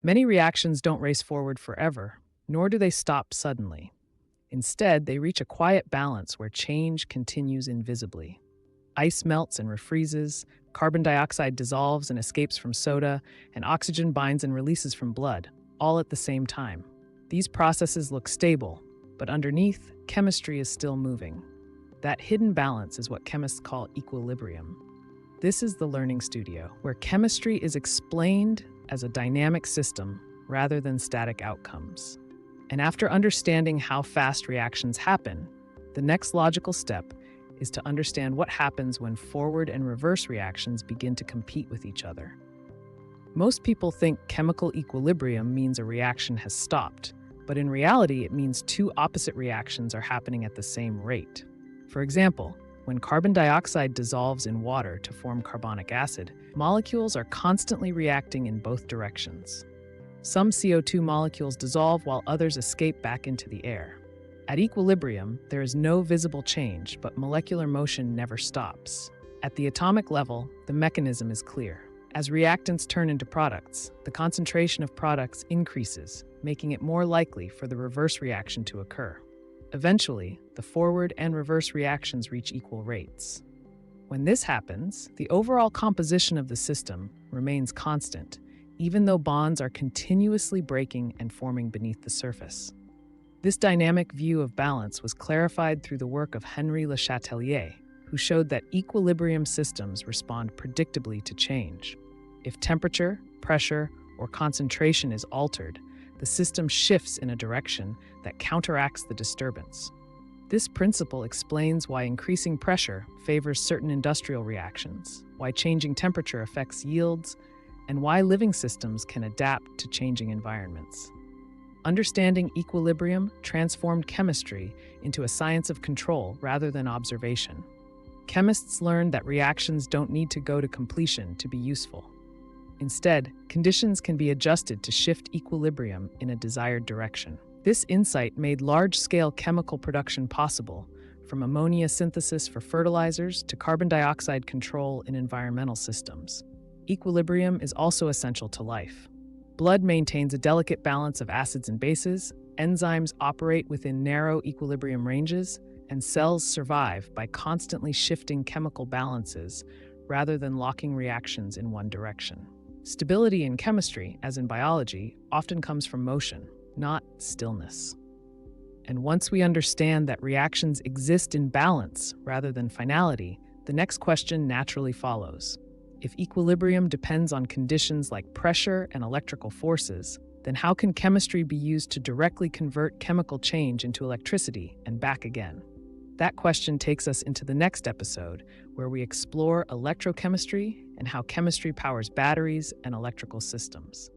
Many reactions don't race forward forever, nor do they stop suddenly. Instead, they reach a quiet balance where change continues invisibly. Ice melts and refreezes, carbon dioxide dissolves and escapes from soda, and oxygen binds and releases from blood, all at the same time. These processes look stable, but underneath, chemistry is still moving. That hidden balance is what chemists call equilibrium. This is the Learning Studio, where chemistry is explained as a dynamic system rather than static outcomes. And after understanding how fast reactions happen, the next logical step is to understand what happens when forward and reverse reactions begin to compete with each other. Most people think chemical equilibrium means a reaction has stopped, but in reality, it means two opposite reactions are happening at the same rate. For example, when carbon dioxide dissolves in water to form carbonic acid, molecules are constantly reacting in both directions. Some CO2 molecules dissolve while others escape back into the air. At equilibrium, there is no visible change, but molecular motion never stops. At the atomic level, the mechanism is clear. As reactants turn into products, the concentration of products increases, making it more likely for the reverse reaction to occur. Eventually, the forward and reverse reactions reach equal rates. When this happens, the overall composition of the system remains constant, even though bonds are continuously breaking and forming beneath the surface. This dynamic view of balance was clarified through the work of Henri Le Chatelier, who showed that equilibrium systems respond predictably to change. If temperature, pressure, or concentration is altered, the system shifts in a direction that counteracts the disturbance. This principle explains why increasing pressure favors certain industrial reactions, why changing temperature affects yields, and why living systems can adapt to changing environments. Understanding equilibrium transformed chemistry into a science of control rather than observation. Chemists learned that reactions don't need to go to completion to be useful. Instead, conditions can be adjusted to shift equilibrium in a desired direction. This insight made large-scale chemical production possible, from ammonia synthesis for fertilizers to carbon dioxide control in environmental systems. Equilibrium is also essential to life. Blood maintains a delicate balance of acids and bases, enzymes operate within narrow equilibrium ranges, and cells survive by constantly shifting chemical balances rather than locking reactions in one direction. Stability in chemistry, as in biology, often comes from motion, not stillness. And once we understand that reactions exist in balance rather than finality, the next question naturally follows. If equilibrium depends on conditions like pressure and electrical forces, then how can chemistry be used to directly convert chemical change into electricity and back again? That question takes us into the next episode, where we explore electrochemistry and how chemistry powers batteries and electrical systems.